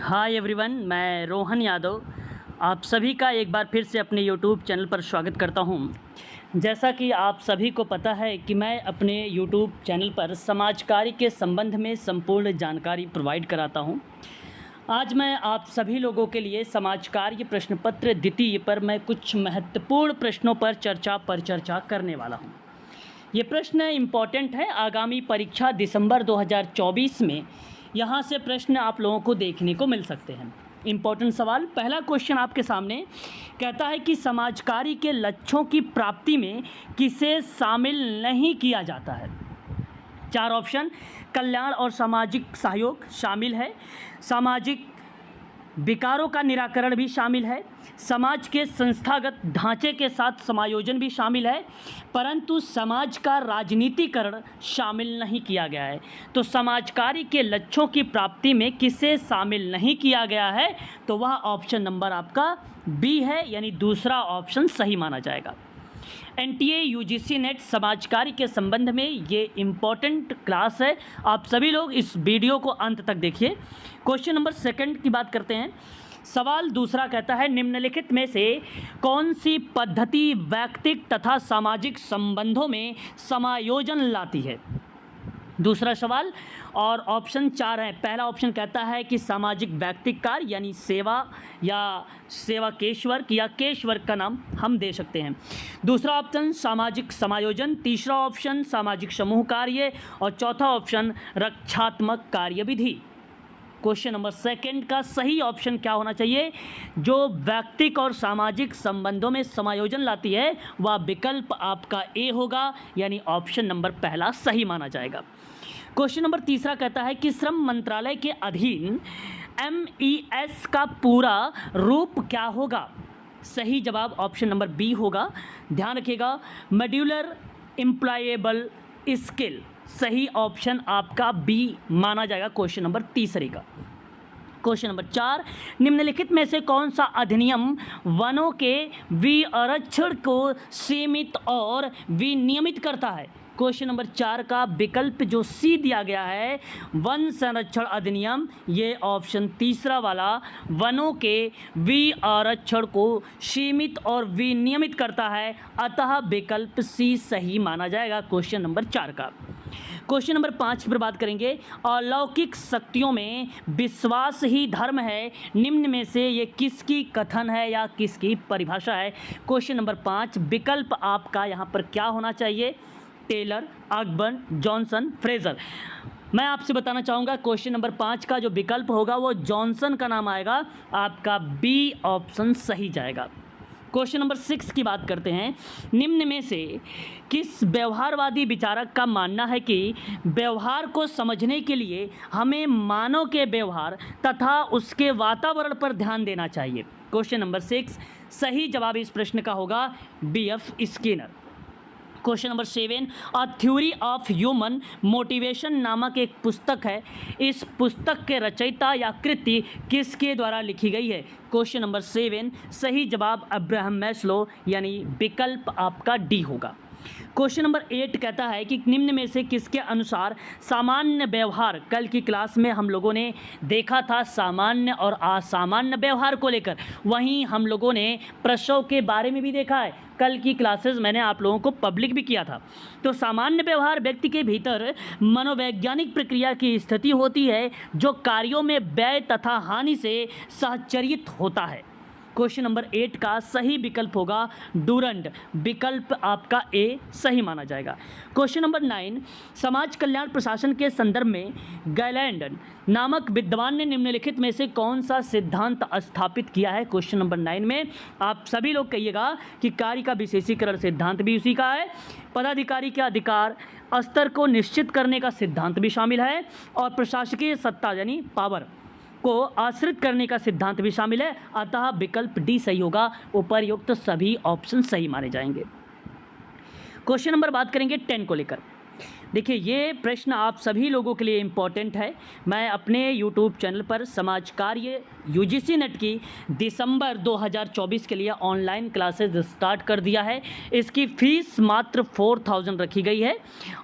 Hi everyone, मैं रोहन यादव आप सभी का एक बार फिर से अपने यूट्यूब चैनल पर स्वागत करता हूं। जैसा कि आप सभी को पता है कि मैं अपने यूट्यूब चैनल पर समाज कार्य के संबंध में संपूर्ण जानकारी प्रोवाइड कराता हूं। आज मैं आप सभी लोगों के लिए समाज कार्य प्रश्न पत्र द्वितीय पर मैं कुछ महत्वपूर्ण प्रश्नों पर चर्चा करने वाला हूं। ये प्रश्न इम्पॉर्टेंट है, आगामी परीक्षा दिसंबर 2024 में यहाँ से प्रश्न आप लोगों को देखने को मिल सकते हैं। इम्पॉर्टेंट सवाल, पहला क्वेश्चन आपके सामने कहता है कि समाज कार्य के लक्ष्यों की प्राप्ति में किसे शामिल नहीं किया जाता है। चार ऑप्शन, कल्याण और सामाजिक सहयोग शामिल है, सामाजिक विकारों का निराकरण भी शामिल है, समाज के संस्थागत ढांचे के साथ समायोजन भी शामिल है, परंतु समाज का राजनीतिकरण शामिल नहीं किया गया है। तो समाज कार्य के लक्ष्यों की प्राप्ति में किसे शामिल नहीं किया गया है, तो वह ऑप्शन नंबर आपका बी है, यानी दूसरा ऑप्शन सही माना जाएगा। NTA UGC नेट समाज कार्य के संबंध में ये इम्पॉर्टेंट क्लास है, आप सभी लोग इस वीडियो को अंत तक देखिए। क्वेश्चन नंबर सेकंड की बात करते हैं। सवाल दूसरा कहता है, निम्नलिखित में से कौन सी पद्धति वैयक्तिक तथा सामाजिक संबंधों में समायोजन लाती है। दूसरा सवाल और ऑप्शन चार है। पहला ऑप्शन कहता है कि सामाजिक व्यक्तिक कार्य यानी सेवा या सेवा केशवर या केशवर का नाम हम दे सकते हैं। दूसरा ऑप्शन सामाजिक समायोजन, तीसरा ऑप्शन सामाजिक समूह कार्य और चौथा ऑप्शन रक्षात्मक कार्यविधि। क्वेश्चन नंबर सेकंड का सही ऑप्शन क्या होना चाहिए, जो व्यक्तिक और सामाजिक संबंधों में समायोजन लाती है वह विकल्प आपका ए होगा, यानी ऑप्शन नंबर पहला सही माना जाएगा। क्वेश्चन नंबर तीसरा कहता है कि श्रम मंत्रालय के अधीन MES का पूरा रूप क्या होगा। सही जवाब ऑप्शन नंबर बी होगा। ध्यान रखिएगा, मॉड्यूलर एम्प्लॉयबल स्किल, सही ऑप्शन आपका बी माना जाएगा क्वेश्चन नंबर तीसरे का। क्वेश्चन नंबर चार, निम्नलिखित में से कौन सा अधिनियम वनों के विआरक्षण को सीमित और विनियमित करता है। क्वेश्चन नंबर चार का विकल्प जो सी दिया गया है, वन संरक्षण अधिनियम, ये ऑप्शन तीसरा वाला वनों के विआरक्षण को सीमित और विनियमित करता है, अतः विकल्प सी सही माना जाएगा क्वेश्चन नंबर चार का। क्वेश्चन नंबर पाँच पर बात करेंगे, अलौकिक शक्तियों में विश्वास ही धर्म है, निम्न में से ये किसकी कथन है या किसकी परिभाषा है। क्वेश्चन नंबर पाँच, विकल्प आपका यहाँ पर क्या होना चाहिए, टेलर, अकबर, जॉनसन, फ्रेजर। मैं आपसे बताना चाहूँगा क्वेश्चन नंबर पाँच का जो विकल्प होगा वो जॉनसन का नाम आएगा, आपका बी ऑप्शन सही जाएगा। क्वेश्चन नंबर सिक्स की बात करते हैं, निम्न में से किस व्यवहारवादी विचारक का मानना है कि व्यवहार को समझने के लिए हमें मानव के व्यवहार तथा उसके वातावरण पर ध्यान देना चाहिए। क्वेश्चन नंबर सिक्स, सही जवाब इस प्रश्न का होगा BF Skinner. Question number seven, a theory of human motivation नामक एक पुस्तक है, इस पुस्तक के रचयिता या कृति किसके द्वारा लिखी गई है। क्वेश्चन नंबर सेवन, सही जवाब अब्राहम मैस्लो, यानी विकल्प आपका डी होगा। क्वेश्चन नंबर 8 कहता है कि निम्न में से किसके अनुसार सामान्य व्यवहार, कल की क्लास में हम लोगों ने देखा था सामान्य और असामान्य व्यवहार को लेकर, वहीं हम लोगों ने प्रसव के बारे में भी देखा है, कल की क्लासेस मैंने आप लोगों को पब्लिक भी किया था। तो सामान्य व्यवहार व्यक्ति के भीतर मनोवैज्ञानिक प्रक्रिया की स्थिति होती है जो कार्यों में व्यय तथा हानि से सहचरित होता है। क्वेश्चन नंबर 8 का सही विकल्प होगा डूरंड, विकल्प आपका ए सही माना जाएगा। क्वेश्चन नंबर 9, समाज कल्याण प्रशासन के संदर्भ में गैलैंड नामक विद्वान ने निम्नलिखित में से कौन सा सिद्धांत स्थापित किया है। क्वेश्चन नंबर 9 में आप सभी लोग कहिएगा कि कार्य का विशेषीकरण सिद्धांत भी उसी का है, पदाधिकारी के अधिकार स्तर को निश्चित करने का सिद्धांत भी शामिल है और प्रशासकीय सत्ता यानी पावर को आश्रित करने का सिद्धांत भी शामिल है, अतः विकल्प डी सही होगा। उपर्युक्त सभी ऑप्शन सही माने जाएंगे। क्वेश्चन नंबर बात करेंगे 10 को लेकर। देखिए, ये प्रश्न आप सभी लोगों के लिए इम्पॉर्टेंट है। मैं अपने YouTube चैनल पर समाज कार्य UGC नेट की दिसंबर 2024 के लिए ऑनलाइन क्लासेस स्टार्ट कर दिया है। इसकी फ़ीस मात्र 4000 रखी गई है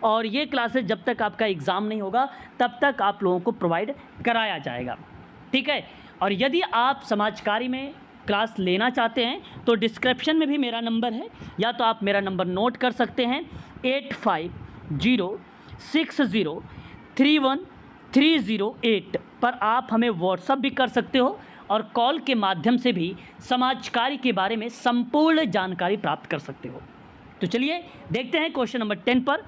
और ये क्लासेस जब तक आपका एग्ज़ाम नहीं होगा तब तक आप लोगों को प्रोवाइड कराया जाएगा। ठीक है। और यदि आप समाज कार्य में क्लास लेना चाहते हैं तो डिस्क्रिप्शन में भी मेरा नंबर है, या तो आप मेरा नंबर नोट कर सकते हैं 8506031308 पर आप हमें व्हाट्सअप भी कर सकते हो और कॉल के माध्यम से भी समाज कार्य के बारे में संपूर्ण जानकारी प्राप्त कर सकते हो। तो चलिए देखते हैं क्वेश्चन नंबर 10 पर।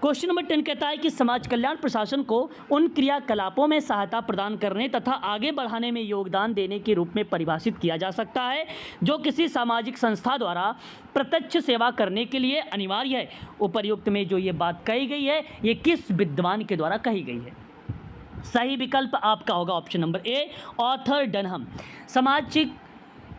क्वेश्चन नंबर 10 कहता है कि समाज कल्याण प्रशासन को उन क्रियाकलापों में सहायता प्रदान करने तथा आगे बढ़ाने में योगदान देने के रूप में परिभाषित किया जा सकता है जो किसी सामाजिक संस्था द्वारा प्रत्यक्ष सेवा करने के लिए अनिवार्य है। उपर्युक्त में जो ये बात कही गई है ये किस विद्वान के द्वारा कही गई है? सही विकल्प आपका होगा ऑप्शन नंबर ए, ऑर्थर डनहम। सामाजिक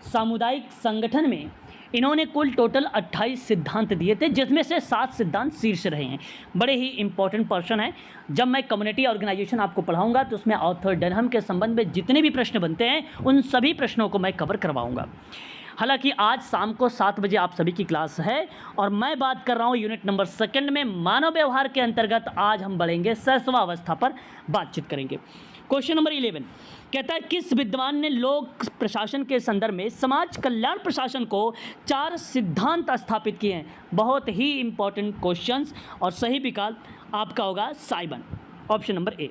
सामुदायिक संगठन में इन्होंने कुल टोटल 28 सिद्धांत दिए थे जिसमें से 7 सिद्धांत शीर्ष रहे हैं। बड़े ही इंपॉर्टेंट पर्सन है। जब मैं कम्युनिटी ऑर्गेनाइजेशन आपको पढ़ाऊंगा तो उसमें ऑर्थर डनहम के संबंध में जितने भी प्रश्न बनते हैं उन सभी प्रश्नों को मैं कवर करवाऊंगा। हालांकि आज शाम को 7 बजे आप सभी की क्लास है और मैं बात कर रहा हूं यूनिट नंबर 2 में मानव व्यवहार के अंतर्गत आज हम बढ़ेंगे शैशवावस्था पर बातचीत करेंगे। क्वेश्चन नंबर 11 कहता है किस विद्वान ने लोक प्रशासन के संदर्भ में समाज कल्याण प्रशासन को 4 सिद्धांत स्थापित किए हैं? बहुत ही इंपॉर्टेंट क्वेश्चंस और सही विकल्प आपका होगा साइमन, ऑप्शन नंबर ए।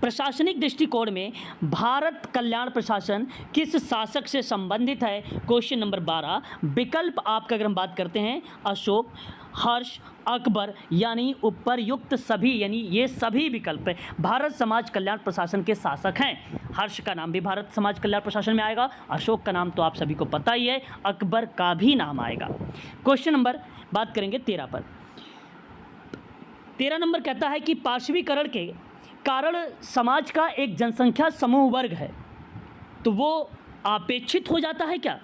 प्रशासनिक दृष्टिकोण में भारत कल्याण प्रशासन किस शासक से संबंधित है? क्वेश्चन नंबर 12 विकल्प आपका अगर हम बात करते हैं अशोक, हर्ष, अकबर यानी उपरयुक्त सभी यानी ये सभी विकल्प भारत समाज कल्याण प्रशासन के शासक हैं। हर्ष का नाम भी भारत समाज कल्याण प्रशासन में आएगा, अशोक का नाम तो आप सभी को पता ही है, अकबर का भी नाम आएगा। क्वेश्चन नंबर बात करेंगे 13 पर। 13 नंबर कहता है कि पार्श्वीकरण के कारण समाज का एक जनसंख्या समूह वर्ग है तो वो अपेक्षित हो जाता है क्या?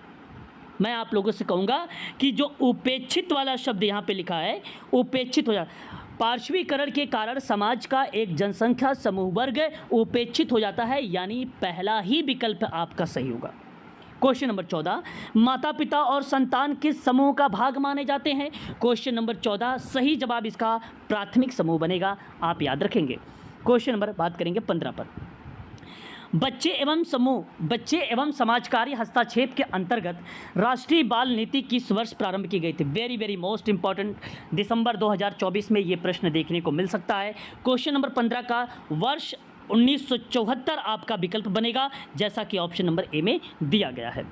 मैं आप लोगों से कहूँगा कि जो उपेक्षित वाला शब्द यहाँ पे लिखा है उपेक्षित हो जाता, पार्श्वीकरण के कारण समाज का एक जनसंख्या समूह वर्ग उपेक्षित हो जाता है, यानी पहला ही विकल्प आपका सही होगा। क्वेश्चन नंबर 14 माता पिता और संतान किस समूह का भाग माने जाते हैं? क्वेश्चन नंबर 14 सही जवाब इसका प्राथमिक समूह बनेगा, आप याद रखेंगे। क्वेश्चन नंबर बात करेंगे 15 पर। बच्चे एवं समाज कार्य हस्तक्षेप के अंतर्गत राष्ट्रीय बाल नीति किस वर्ष प्रारंभ की गई थी? वेरी मोस्ट इंपॉर्टेंट, दिसंबर 2024 में ये प्रश्न देखने को मिल सकता है। क्वेश्चन नंबर 15 का वर्ष 1974 आपका विकल्प बनेगा जैसा कि ऑप्शन नंबर ए में दिया गया है।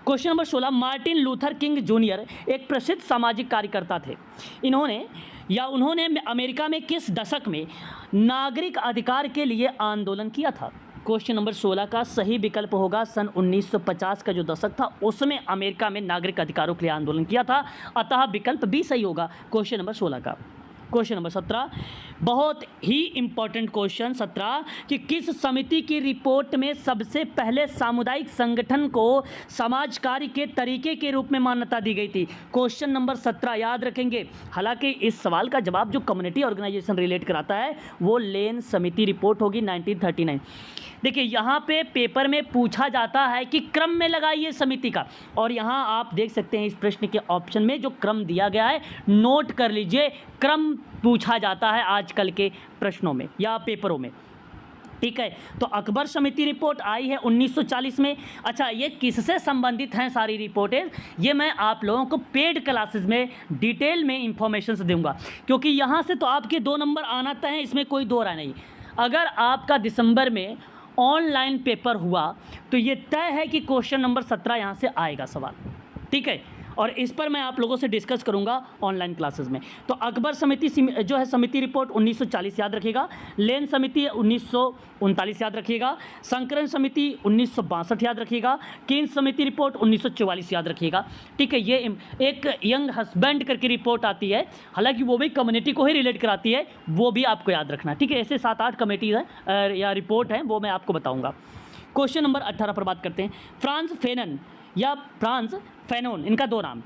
Question number 16 Martin Luther king junior एक प्रसिद्ध सामाजिक कार्यकर्ता थे। उन्होंने अमेरिका में किस दशक में नागरिक अधिकार के लिए आंदोलन किया था? क्वेश्चन नंबर 16 का सही विकल्प होगा सन 1950 का जो दशक था उसमें अमेरिका में नागरिक अधिकारों के लिए आंदोलन किया था, अतः विकल्प भी सही होगा क्वेश्चन नंबर 16 का। क्वेश्चन नंबर 17 बहुत ही इंपॉर्टेंट क्वेश्चन 17 कि किस समिति की रिपोर्ट में सबसे पहले सामुदायिक संगठन को समाज कार्य के तरीके के रूप में मान्यता दी गई थी? क्वेश्चन नंबर 17 याद रखेंगे। हालांकि इस सवाल का जवाब जो कम्युनिटी ऑर्गेनाइजेशन रिलेट कराता है वो लेन समिति रिपोर्ट होगी 1939। देखिए यहाँ पे पेपर में पूछा जाता है कि क्रम में लगाइए समिति का, और यहाँ आप देख सकते हैं इस प्रश्न के ऑप्शन में जो क्रम दिया गया है नोट कर लीजिए, क्रम पूछा जाता है आजकल के प्रश्नों में या पेपरों में, ठीक है। तो अकबर समिति रिपोर्ट आई है 1940 में। अच्छा, ये किससे संबंधित हैं सारी रिपोर्टें, ये मैं आप लोगों को पेड क्लासेस में डिटेल में इंफॉर्मेशन दूंगा, क्योंकि यहाँ से तो आपके 2 नंबर आना तय है, इसमें कोई दो राय नहीं। अगर आपका दिसंबर में ऑनलाइन पेपर हुआ तो ये तय है कि क्वेश्चन नंबर 17 यहाँ से आएगा सवाल, ठीक है। और इस पर मैं आप लोगों से डिस्कस करूंगा ऑनलाइन क्लासेस में। तो अकबर समिति जो है समिति रिपोर्ट 1940 याद रखिएगा, लेन समिति 1939 याद रखिएगा, संकरण समिति 1962 याद रखिएगा, केन समिति रिपोर्ट 1944 याद रखिएगा, ठीक है। ये एक यंग हस्बैंड करके रिपोर्ट आती है, हालांकि वो भी कम्युनिटी को ही रिलेट कराती है, वो भी आपको याद रखना, ठीक है। ऐसे 7-8 कमेटी है या रिपोर्ट है, वो मैं आपको बताऊँगा। क्वेश्चन नंबर 18 पर बात करते हैं। फ्रांस फेनन या फ्रांस फैनोन, इनका 2 नाम,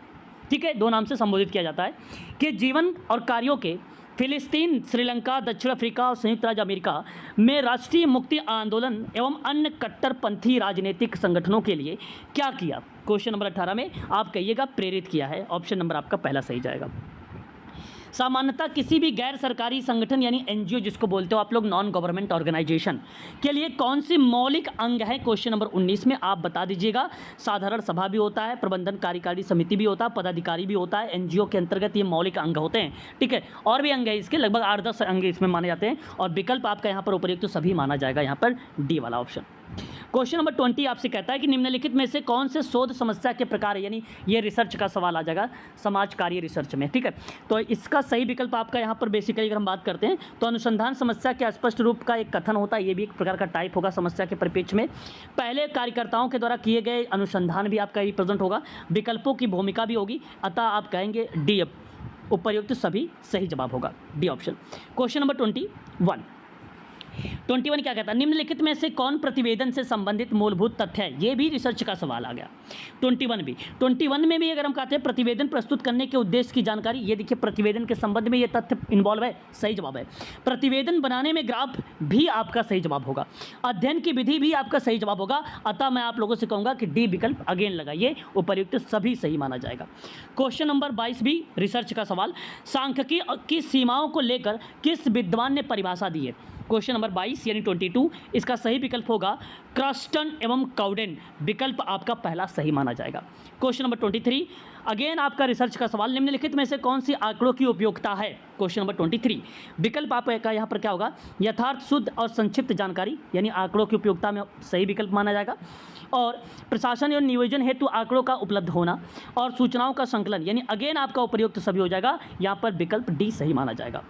ठीक है, 2 नाम से संबोधित किया जाता है, कि जीवन और कार्यों के फिलिस्तीन, श्रीलंका, दक्षिण अफ्रीका और संयुक्त राज्य अमेरिका में राष्ट्रीय मुक्ति आंदोलन एवं अन्य कट्टरपंथी राजनीतिक संगठनों के लिए क्या किया? क्वेश्चन नंबर 18 में आप कहिएगा प्रेरित किया है, ऑप्शन नंबर आपका पहला सही जाएगा। सामान्यतः किसी भी गैर सरकारी संगठन यानी एनजीओ जिसको बोलते हो आप लोग, नॉन गवर्नमेंट ऑर्गेनाइजेशन के लिए कौन सी मौलिक अंग है? क्वेश्चन नंबर 19 में आप बता दीजिएगा। साधारण सभा भी होता है, प्रबंधन कार्यकारी समिति भी होता है, पदाधिकारी भी होता है। एनजीओ के अंतर्गत ये मौलिक अंग होते हैं, ठीक है। और भी अंग है इसके, लगभग 8-10 अंग इसमें माने जाते हैं, और विकल्प आपका यहाँ पर उपयुक्त तो सभी माना जाएगा, यहाँ पर डी वाला ऑप्शन। क्वेश्चन नंबर 20 आपसे कहता है कि निम्नलिखित में से कौन से शोध समस्या के प्रकार है, यानी ये रिसर्च का सवाल आ जाएगा समाज कार्य रिसर्च में, ठीक है। तो इसका सही विकल्प आपका यहाँ पर बेसिकली अगर हम बात करते हैं तो अनुसंधान समस्या के स्पष्ट रूप का एक कथन होता है, ये भी एक प्रकार का टाइप होगा समस्या के परिप्रेक्ष्य में। पहले कार्यकर्ताओं के द्वारा किए गए अनुसंधान भी आपका रिप्रेजेंट होगा, विकल्पों की भूमिका भी होगी, अतः आप कहेंगे डी उपर्युक्त सभी सही जवाब होगा, डी ऑप्शन। क्वेश्चन नंबर 21 क्या कहता है? निम्नलिखित में से कौन प्रतिवेदन से संबंधित मूलभूत तथ्य है? ये भी रिसर्च का सवाल आ गया। 21 में भी अगर हम कहते हैं प्रतिवेदन प्रस्तुत करने के उद्देश्य की जानकारी, ये देखिए प्रतिवेदन के संबंध में ये तथ्य इन्वॉल्व है, सही जवाब है। प्रतिवेदन बनाने में ग्राफ भी आपका सही जवाब होगा, अध्ययन की विधि भी आपका सही जवाब होगा, अतः मैं आप लोगों से कहूँगा कि डी विकल्प अगेन लगाइए, उपर्युक्त सभी सही माना जाएगा। क्वेश्चन नंबर 22 भी रिसर्च का सवाल, सांख्यिकी की सीमाओं को लेकर किस विद्वान ने परिभाषा दी है? क्वेश्चन नंबर 22 यानी 22, इसका सही विकल्प होगा क्रस्टन एवं काउडेन, विकल्प आपका पहला सही माना जाएगा। क्वेश्चन नंबर 23 अगेन आपका रिसर्च का सवाल, निम्नलिखित में से कौन सी आंकड़ों की उपयोगिता है? क्वेश्चन नंबर 23, विकल्प आपका यहाँ पर क्या होगा? यथार्थ, शुद्ध और संक्षिप्त जानकारी, यानी आंकड़ों की उपयोगिता में सही विकल्प माना जाएगा। और प्रशासन एवं नियोजन हेतु आंकड़ों का उपलब्ध होना और सूचनाओं का संकलन, यानी अगेन आपका उपयुक्त सभी हो जाएगा, यहाँ पर विकल्प डी सही माना जाएगा।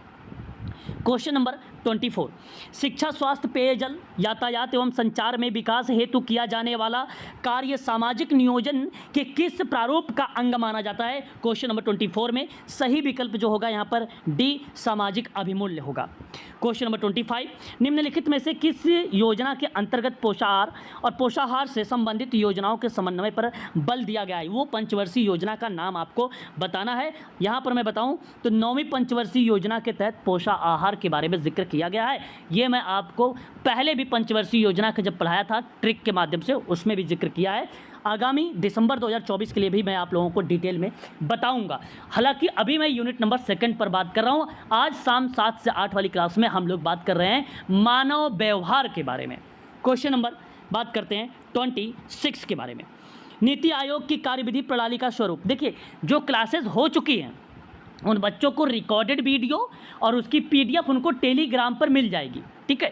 क्वेश्चन नंबर 24, शिक्षा, स्वास्थ्य, पेयजल, यातायात एवं संचार में विकास हेतु किया जाने वाला कार्य सामाजिक नियोजन के किस प्रारूप का अंग माना जाता है? क्वेश्चन नंबर 24 में सही विकल्प जो होगा यहाँ पर डी सामाजिक अभिमूल्य होगा। क्वेश्चन नंबर 25, निम्नलिखित में से किस योजना के अंतर्गत पोषाहार और पोषाहार से संबंधित योजनाओं के समन्वय पर बल दिया गया है? वो पंचवर्षीय योजना का नाम आपको बताना है। यहाँ पर मैं बताऊँ तो 9वीं पंचवर्षीय योजना के तहत पोषाहार के बारे में जिक्र किया गया है। ये मैं आपको पहले भी पंचवर्षीय योजना का जब पढ़ाया था ट्रिक के माध्यम से, उसमें भी जिक्र किया है। आगामी दिसंबर 2024 के लिए भी मैं आप लोगों को डिटेल में बताऊंगा। हालांकि अभी मैं यूनिट नंबर 2 पर बात कर रहा हूं। आज शाम 7 से 8 वाली क्लास में हम लोग बात कर रहे हैं मानव व्यवहार के बारे में। क्वेश्चन नंबर बात करते हैं 26 के बारे में। नीति आयोग की कार्यविधि प्रणाली का स्वरूप, देखिए जो क्लासेस हो चुकी हैं उन बच्चों को रिकॉर्डेड वीडियो और उसकी पीडीएफ उनको टेलीग्राम पर मिल जाएगी, ठीक है।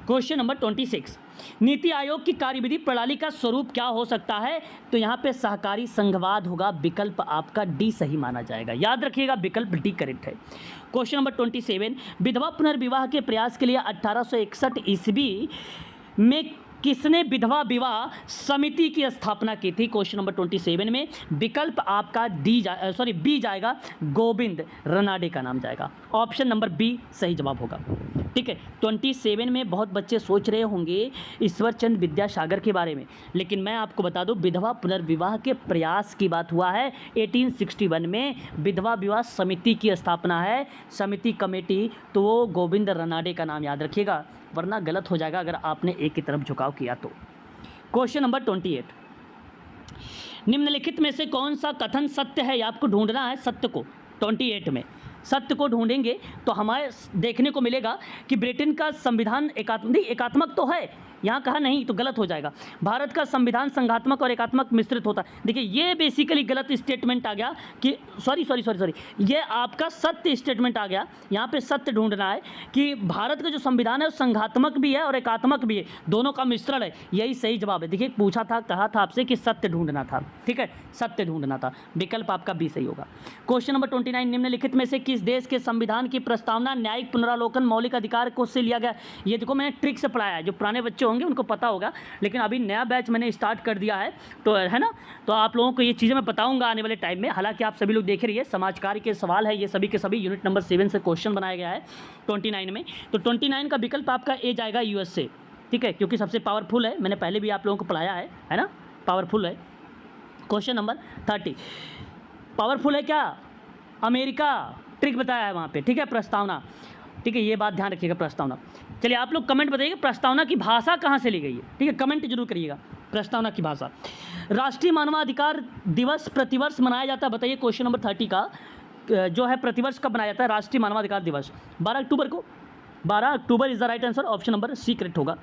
क्वेश्चन नंबर 26, नीति आयोग की कार्यविधि प्रणाली का स्वरूप क्या हो सकता है? तो यहाँ पे सहकारी संघवाद होगा, विकल्प आपका डी सही माना जाएगा, याद रखिएगा विकल्प डी करेक्ट है। क्वेश्चन नंबर 27, विधवा पुनर्विवाह के प्रयास के लिए 1861 ईस्वी में किसने विधवा विवाह समिति की स्थापना की थी? क्वेश्चन नंबर 27 में विकल्प आपका बी जाएगा, गोविंद रनाडे का नाम जाएगा, ऑप्शन नंबर बी सही जवाब होगा, ठीक है। 27 में बहुत बच्चे सोच रहे होंगे ईश्वर चंद्र विद्यासागर के बारे में, लेकिन मैं आपको बता दूं विधवा पुनर्विवाह के प्रयास की बात हुआ है। 1861 में विधवा विवाह समिति की स्थापना है, समिति कमेटी, तो वो गोविंद रनाडे का नाम याद रखिएगा, वरना गलत हो जाएगा अगर आपने एक की तरफ झुकाव किया तो। क्वेश्चन नंबर 28, निम्नलिखित में से कौन सा कथन सत्य है? आपको ढूंढना है सत्य को। 28 में सत्य को ढूंढेंगे तो हमारे देखने को मिलेगा कि ब्रिटेन का संविधान एकात्मक तो है, यहाँ कहा नहीं तो गलत हो जाएगा। भारत का संविधान संघात्मक और एकात्मक मिश्रित होता है। देखिए ये बेसिकली गलत स्टेटमेंट आ गया कि सॉरी ये आपका सत्य स्टेटमेंट आ गया। यहाँ पे सत्य ढूंढना है कि भारत का जो संविधान है वो संघात्मक भी है और एकात्मक भी है, दोनों का मिश्रण है, यही सही जवाब है। देखिए पूछा था, कहा था आपसे कि सत्य ढूंढना था, ठीक है, सत्य ढूंढना था, विकल्प आपका बी सही होगा। क्वेश्चन नंबर 29, निम्नलिखित में से किस देश के संविधान की प्रस्तावना न्यायिक पुनरावलोकन मौलिक अधिकार को से लिया गया? ये देखो मैंने ट्रिक से पढ़ाया है, जो पुराने बच्चे होंगे उनको पता होगा, लेकिन अभी नया बैच मैंने स्टार्ट कर दिया है तो है ना, तो आप लोगों को ये चीज़ें मैं बताऊंगा आने वाले टाइम में। हालांकि आप सभी लोग देख रही है समाज कार्य के सवाल है, ये सभी के सभी यूनिट नंबर 7 से क्वेश्चन बनाया गया है 29 में। तो 29 का विकल्प आपका ए जाएगा, यूएसए, ठीक है, क्योंकि सबसे पावरफुल है, मैंने पहले भी आप लोगों को पढ़ाया है ना, पावरफुल है। क्वेश्चन नंबर 30, पावरफुल है क्या? अमेरिका, ट्रिक बताया है वहाँ पे, ठीक है, प्रस्तावना, ठीक है, ये बात ध्यान रखिएगा प्रस्तावना। चलिए आप लोग कमेंट बताइएगा प्रस्तावना की भाषा कहाँ से ली गई है, ठीक है, कमेंट जरूर करिएगा प्रस्तावना की भाषा। राष्ट्रीय मानवाधिकार दिवस प्रतिवर्ष मनाया जाता है, बताइए क्वेश्चन नंबर 30 का जो है प्रतिवर्ष कब मनाया जाता है राष्ट्रीय मानवाधिकार दिवस? 12 अक्टूबर को। 12 October is the right answer, option number C correct होगा।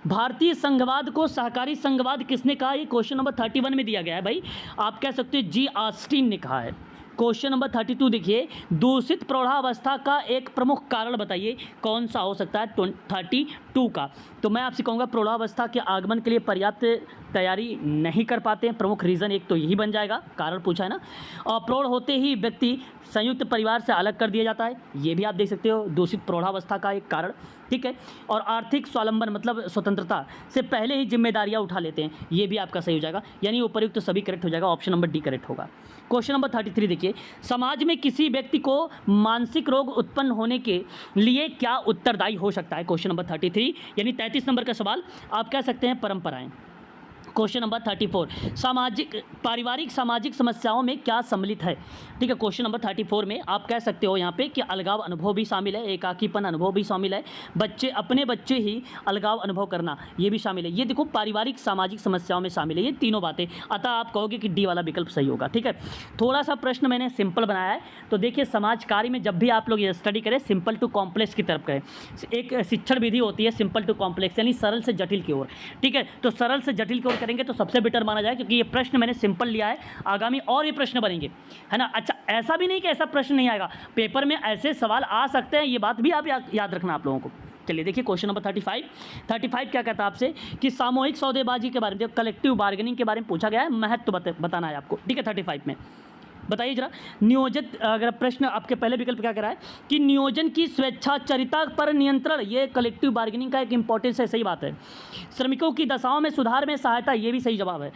भारतीय संघवाद को सहकारी संघवाद किसने कहा? ये क्वेश्चन नंबर 31 में दिया गया है भाई। आप कह सकते हो जी ऑस्टिन ने कहा है। क्वेश्चन नंबर 32 देखिए, दूषित प्रौढ़ावस्था का एक प्रमुख कारण बताइए, कौन सा हो सकता है? 32 का। तो मैं आपसे कहूँगा प्रौढ़ावस्था के आगमन के लिए पर्याप्त तैयारी नहीं कर पाते हैं, प्रमुख रीज़न एक तो यही बन जाएगा, कारण पूछा है ना। और प्रौढ़ होते ही व्यक्ति संयुक्त परिवार से अलग कर दिया जाता है, ये भी आप देख सकते हो दूषित प्रौढ़ावस्था का एक कारण, ठीक है। और आर्थिक स्वावलंबन मतलब स्वतंत्रता से पहले ही जिम्मेदारियां उठा लेते हैं, ये भी आपका सही हो जाएगा, यानी उपयुक्त तो सभी करेक्ट हो जाएगा, ऑप्शन नंबर डी करेक्ट होगा। क्वेश्चन नंबर 33 देखिए, समाज में किसी व्यक्ति को मानसिक रोग उत्पन्न होने के लिए क्या उत्तरदायी हो सकता है? क्वेश्चन नंबर 33 यानी 33 नंबर का सवाल, आप कह सकते हैं परंपराएं। क्वेश्चन नंबर 34, पारिवारिक सामाजिक समस्याओं में क्या सम्मिलित है? ठीक है, क्वेश्चन नंबर 34 में आप कह सकते हो यहाँ पे कि अलगाव अनुभव भी शामिल है, एकाकीपन अनुभव भी शामिल है, अपने बच्चे ही अलगाव अनुभव करना ये भी शामिल है। ये देखो पारिवारिक सामाजिक समस्याओं में शामिल है ये तीनों बातें, अतः आप कहोगे कि डी वाला विकल्प सही होगा। ठीक है, थोड़ा सा प्रश्न मैंने सिंपल बनाया है, तो देखिए समाज कार्य में जब भी आप लोग ये स्टडी करें सिंपल टू कॉम्प्लेक्स की तरफ करें। एक शिक्षण विधि होती है सिंपल टू कॉम्प्लेक्स, यानी सरल से जटिल की ओर। ठीक है, तो सरल से जटिल की ओर करेंगे तो सबसे बेटर माना जाए, क्योंकि ये प्रश्न मैंने सिंपल लिया है, आगामी और ये प्रश्न बनेंगे, है ना। अच्छा, ऐसा भी नहीं कि ऐसा प्रश्न नहीं आएगा, पेपर में ऐसे सवाल आ सकते हैं, ये बात भी आप याद रखना आप लोगों को। चलिए देखिए क्वेश्चन नंबर 35 क्या कहता है आपसे कि सामूहिक सौदेबाजी के बारे में, कलेक्टिव बार्गेनिंग के बारे में पूछा गया है, महत्व बताना है आपको। ठीक है, 35 में बताइए जरा, नियोजित, अगर प्रश्न आपके पहले विकल्प क्या कह रहा है कि नियोजन की स्वेच्छाचारिता पर नियंत्रण, ये कलेक्टिव बार्गेनिंग का एक इंपॉर्टेंस है, सही बात है। श्रमिकों की दशाओं में सुधार में सहायता, ये भी सही जवाब है।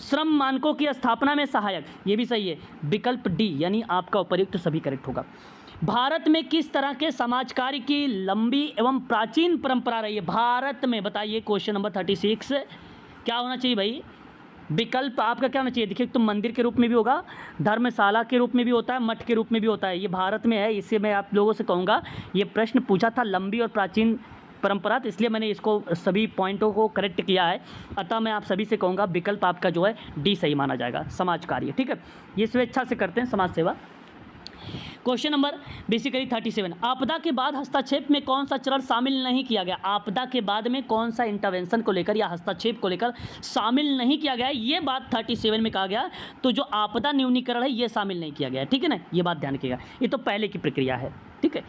श्रम मानकों की स्थापना में सहायक, ये भी सही है, विकल्प डी यानी आपका उपयुक्त सभी करेक्ट होगा। भारत में किस तरह के समाज कार्य की लंबी एवं प्राचीन परंपरा रही है? भारत में बताइए, क्वेश्चन नंबर 36 क्या होना चाहिए भाई? विकल्प आपका क्या होना चाहिए? देखिए, तो मंदिर के रूप में भी होगा, धर्मशाला के रूप में भी होता है, मठ के रूप में भी होता है, ये भारत में है। इससे मैं आप लोगों से कहूँगा, ये प्रश्न पूछा था लंबी और प्राचीन परंपरा, तो इसलिए मैंने इसको सभी पॉइंटों को करेक्ट किया है, अतः मैं आप सभी से कहूँगा विकल्प आपका जो है डी सही माना जाएगा, समाज कार्य। ठीक है, ये स्वेच्छा से करते हैं समाज सेवा। क्वेश्चन नंबर बेसिकली 37, आपदा के बाद हस्तक्षेप में कौन सा चरण शामिल नहीं किया गया? आपदा के बाद में कौन सा इंटरवेंशन को लेकर या हस्तक्षेप को लेकर शामिल नहीं किया गया है, ये बात 37 में कहा गया। तो जो आपदा न्यूनीकरण है ये शामिल नहीं किया गया है, ठीक है ना, ये बात ध्यान रखिएगा, ये तो पहले की प्रक्रिया है। ठीक है,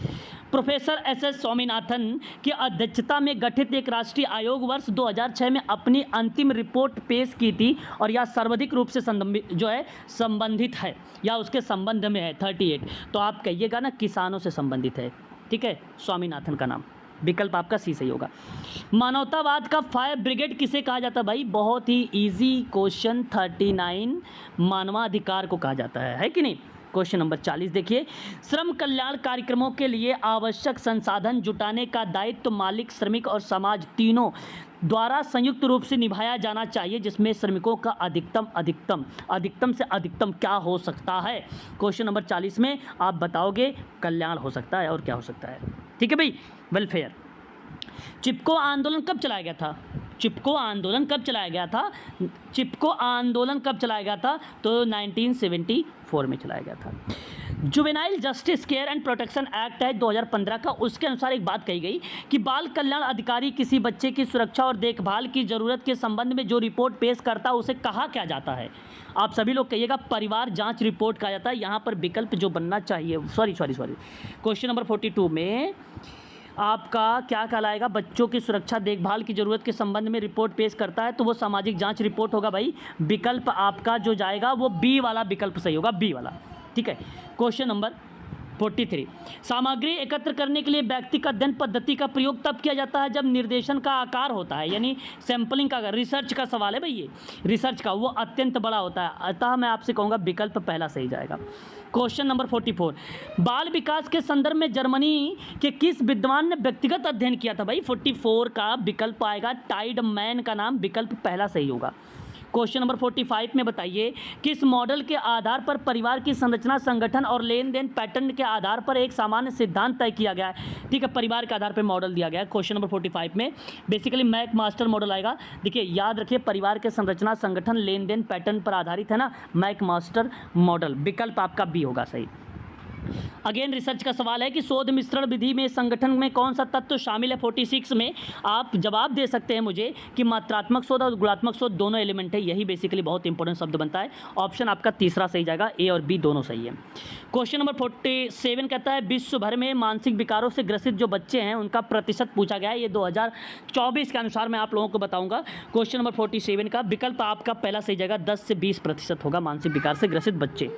प्रोफेसर एस स्वामीनाथन की अध्यक्षता में गठित एक राष्ट्रीय आयोग वर्ष 2006 में अपनी अंतिम रिपोर्ट पेश की थी, और यह सर्वाधिक रूप से संबंधित है या उसके संबंध में है 38, तो आप कहिएगा ना किसानों से संबंधित है। ठीक है, स्वामीनाथन का नाम, विकल्प आपका सी सही होगा। मानवतावाद का फायर ब्रिगेड किसे कहा जाता है भाई? बहुत ही इजी क्वेश्चन, 39 मानवाधिकार को कहा जाता है कि नहीं। क्वेश्चन नंबर 40 देखिए, श्रम कल्याण कार्यक्रमों के लिए आवश्यक संसाधन जुटाने का दायित्व मालिक, श्रमिक और समाज तीनों द्वारा संयुक्त रूप से निभाया जाना चाहिए, जिसमें श्रमिकों का अधिकतम से अधिकतम क्या हो सकता है? क्वेश्चन नंबर 40 में आप बताओगे कल्याण हो सकता है, और क्या हो सकता है? ठीक है भाई, वेलफेयर। चिपको आंदोलन कब चलाया गया था? चिपको आंदोलन कब चलाया गया था? तो 1974 में चलाया गया था। Juvenile justice care and protection act है 2015 का, उसके अनुसार एक बात कही गई कि बाल कल्याण अधिकारी किसी बच्चे की सुरक्षा और देखभाल की ज़रूरत के संबंध में जो रिपोर्ट पेश करता है उसे कहा क्या जाता है? आप सभी लोग कहिएगा परिवार जांच रिपोर्ट कहा जाता है। यहाँ पर विकल्प जो बनना चाहिए, सॉरी क्वेश्चन नंबर 42 में आपका क्या कहलाएगा? बच्चों की सुरक्षा देखभाल की ज़रूरत के संबंध में रिपोर्ट पेश करता है, तो वो सामाजिक जांच रिपोर्ट होगा भाई। विकल्प आपका जो जाएगा वो बी वाला विकल्प सही होगा, बी वाला। ठीक है, क्वेश्चन नंबर 43, सामग्री एकत्र करने के लिए व्यक्तिगत अध्ययन पद्धति का प्रयोग तब किया जाता है जब निर्देशन का आकार होता है, यानी सैंपलिंग का, रिसर्च का सवाल है भाई, ये रिसर्च का वो अत्यंत बड़ा होता है, अतः मैं आपसे कहूँगा विकल्प पहला सही जाएगा। क्वेश्चन नंबर 44, बाल विकास के संदर्भ में जर्मनी के किस विद्वान ने व्यक्तिगत अध्ययन किया था भाई? 44 का विकल्प आएगा टाइडमैन का नाम, विकल्प पहला सही होगा। क्वेश्चन नंबर 45 में बताइए किस मॉडल के आधार पर परिवार की संरचना, संगठन और लेन देन पैटर्न के आधार पर एक सामान्य सिद्धांत तय किया गया है। ठीक है, परिवार के आधार पर मॉडल दिया गया है क्वेश्चन नंबर 45 में। बेसिकली मैक मास्टर मॉडल आएगा। देखिए याद रखिए, परिवार के संरचना, संगठन, लेन देन पैटर्न पर आधारित है ना मैक मास्टर मॉडल। विकल्प आपका बी होगा सही। अगेन रिसर्च का सवाल है कि शोध मिश्रण विधि में संगठन में कौन सा तत्व शामिल है। 46 में आप जवाब दे सकते हैं मुझे कि मात्रात्मक शोध और गुणात्मक शोध दोनों एलिमेंट है। यही बेसिकली बहुत इंपॉर्टेंट शब्द बनता है। ऑप्शन आपका तीसरा सही जाएगा, ए और बी दोनों सही है। क्वेश्चन नंबर 47 कहता है विश्व भर में मानसिक विकारों से ग्रसित जो बच्चे हैं उनका प्रतिशत पूछा गया है। ये 2024 के अनुसार मैं आप लोगों को बताऊंगा। क्वेश्चन नंबर 47 का विकल्प आपका पहला सही जाएगा, 10 से 20% होगा मानसिक विकार से ग्रसित बच्चे।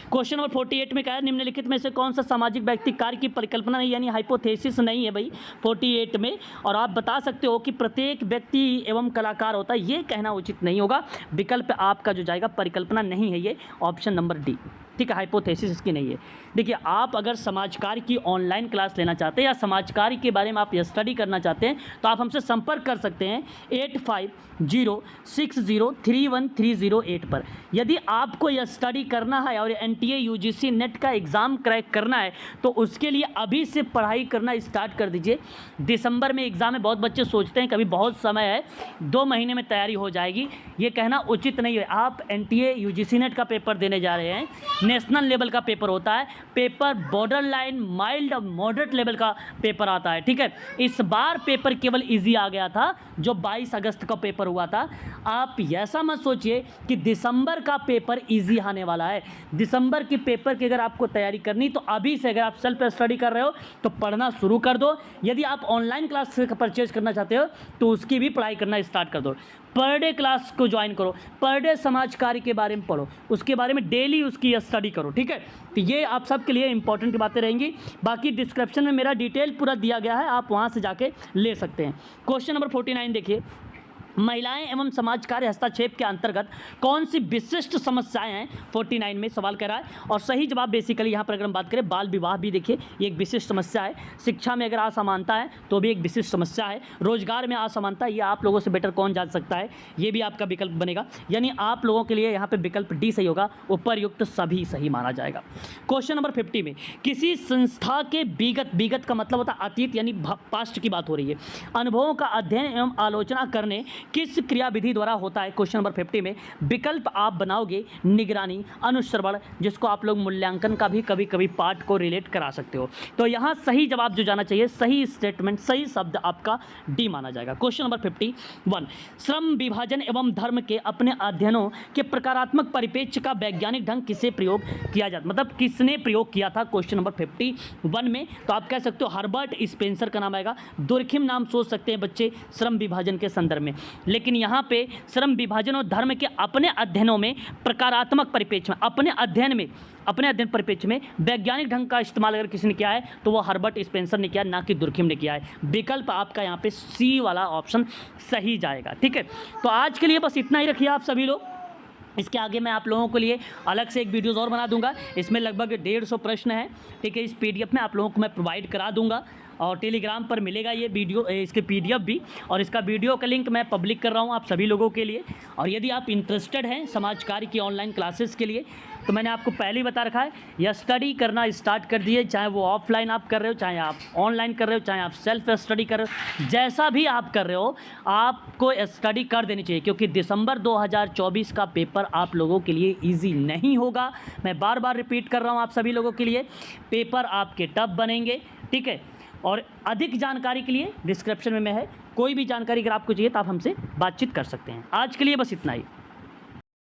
क्वेश्चन नंबर 48 में क्या है, निम्नलिखित में से कौन सा सामाजिक व्यक्ति कार्य की परिकल्पना नहीं, यानी हाइपोथेसिस नहीं है भाई 48 में। और आप बता सकते हो कि प्रत्येक व्यक्ति एवं कलाकार होता है, ये कहना उचित नहीं होगा। विकल्प आपका जो जाएगा परिकल्पना नहीं है, ये ऑप्शन नंबर डी। ठीक है, हाइपोथेसिस इसकी नहीं है। देखिए आप अगर समाज कार्य की ऑनलाइन क्लास लेना चाहते हैं या समाज कार्य के बारे में आप स्टडी करना चाहते हैं तो आप हमसे संपर्क कर सकते हैं 8506031308 पर। यदि आपको यह स्टडी करना है और NTA UGC नेट का एग्ज़ाम क्रैक करना है तो उसके लिए अभी से पढ़ाई करना स्टार्ट कर दीजिए। दिसंबर में एग्ज़ाम है, बहुत बच्चे सोचते हैं कभी बहुत समय है, 2 महीने में तैयारी हो जाएगी, ये कहना उचित नहीं है। आप NTA UGC नेट का पेपर देने जा रहे हैं, नेशनल लेवल का पेपर होता है, पेपर बॉर्डर लाइन माइल्ड और मॉडरेट लेवल का पेपर आता है। ठीक है, इस बार पेपर केवल इजी आ गया था जो 22 अगस्त का पेपर हुआ था। आप ऐसा मत सोचिए कि दिसंबर का पेपर इजी आने वाला है। दिसंबर के पेपर की अगर आपको तैयारी करनी तो अभी से, अगर आप सेल्फ स्टडी कर रहे हो तो पढ़ना शुरू कर दो। यदि आप ऑनलाइन क्लास परचेज करना चाहते हो तो उसकी भी पढ़ाई करना स्टार्ट कर दो। पर डे क्लास को ज्वाइन करो, पर डे समाज कार्य के बारे में पढ़ो, उसके बारे में डेली उसकी स्टडी करो। ठीक है, तो ये आप सबके लिए इंपॉर्टेंट बातें रहेंगी। बाकी डिस्क्रिप्शन में मेरा डिटेल पूरा दिया गया है, आप वहाँ से जाके ले सकते हैं। क्वेश्चन नंबर 49 देखिए, महिलाएं एवं समाज कार्य हस्तक्षेप के अंतर्गत कौन सी विशिष्ट समस्याएं हैं, 49 में सवाल कर रहा है। और सही जवाब बेसिकली यहाँ पर अगर हम बात करें बाल विवाह भी देखिए ये एक विशिष्ट समस्या है। शिक्षा में अगर असमानता है तो भी एक विशिष्ट समस्या है। रोजगार में असमानता, ये आप लोगों से बेटर कौन जान सकता है, ये भी आपका विकल्प बनेगा। यानी आप लोगों के लिए यहाँ पर विकल्प डी सही होगा, उपरयुक्त सभी सही माना जाएगा। क्वेश्चन नंबर 50 में किसी संस्था के विगत का मतलब होता है अतीत यानी पास्ट की बात हो रही है, अनुभवों का अध्ययन एवं आलोचना करने किस क्रियाविधि द्वारा होता है। क्वेश्चन नंबर 50 में विकल्प आप बनाओगे निगरानी, अनुश्रवण, जिसको आप लोग मूल्यांकन का भी कभी कभी पार्ट को रिलेट करा सकते हो। तो यहाँ सही जवाब जो जाना चाहिए, सही स्टेटमेंट, सही शब्द आपका डी माना जाएगा। क्वेश्चन नंबर 51 श्रम विभाजन एवं धर्म के अपने अध्ययनों के प्रकारात्मक परिप्रेक्ष्य का वैज्ञानिक ढंग किसे प्रयोग किया जाता, मतलब किसने प्रयोग किया था। क्वेश्चन नंबर 51 में तो आप कह सकते हो हर्बर्ट स्पेंसर का नाम आएगा। दुर्खिम नाम सोच सकते हैं बच्चे श्रम विभाजन के संदर्भ में, लेकिन यहाँ पे श्रम विभाजन और धर्म के अपने अध्ययनों में प्रकारात्मक परिप्रेक्ष्य में, अपने अध्ययन परिप्रेक्ष्य में वैज्ञानिक ढंग का इस्तेमाल अगर किसी ने किया है तो वो हर्बर्ट स्पेंसर ने किया, ना कि दुर्खिम ने किया है। विकल्प आपका यहाँ पे सी वाला ऑप्शन सही जाएगा। ठीक है, तो आज के लिए बस इतना ही रखिए आप सभी लोग। इसके आगे मैं आप लोगों के लिए अलग से एक वीडियोज़ और बना दूंगा, इसमें लगभग 150 प्रश्न हैं। ठीक है, इस PDF में आप लोगों को मैं प्रोवाइड करा दूंगा और टेलीग्राम पर मिलेगा ये वीडियो, इसके PDF भी, और इसका वीडियो का लिंक मैं पब्लिक कर रहा हूँ आप सभी लोगों के लिए। और यदि आप इंटरेस्टेड हैं समाज कार्य की ऑनलाइन क्लासेस के लिए तो मैंने आपको पहले ही बता रखा है, यह स्टडी करना स्टार्ट कर दिए, चाहे वो ऑफलाइन आप कर रहे हो, चाहे आप ऑनलाइन कर रहे हो, चाहे आप सेल्फ स्टडी कर रहे हो, जैसा भी आप कर रहे हो आपको स्टडी कर देनी चाहिए, क्योंकि दिसंबर 2024 का पेपर आप लोगों के लिए ईजी नहीं होगा। मैं बार बार रिपीट कर रहा हूँ आप सभी लोगों के लिए, पेपर आपके टफ बनेंगे। ठीक है, और अधिक जानकारी के लिए डिस्क्रिप्शन में है, कोई भी जानकारी अगर आपको चाहिए तो आप हमसे बातचीत कर सकते हैं। आज के लिए बस इतना ही।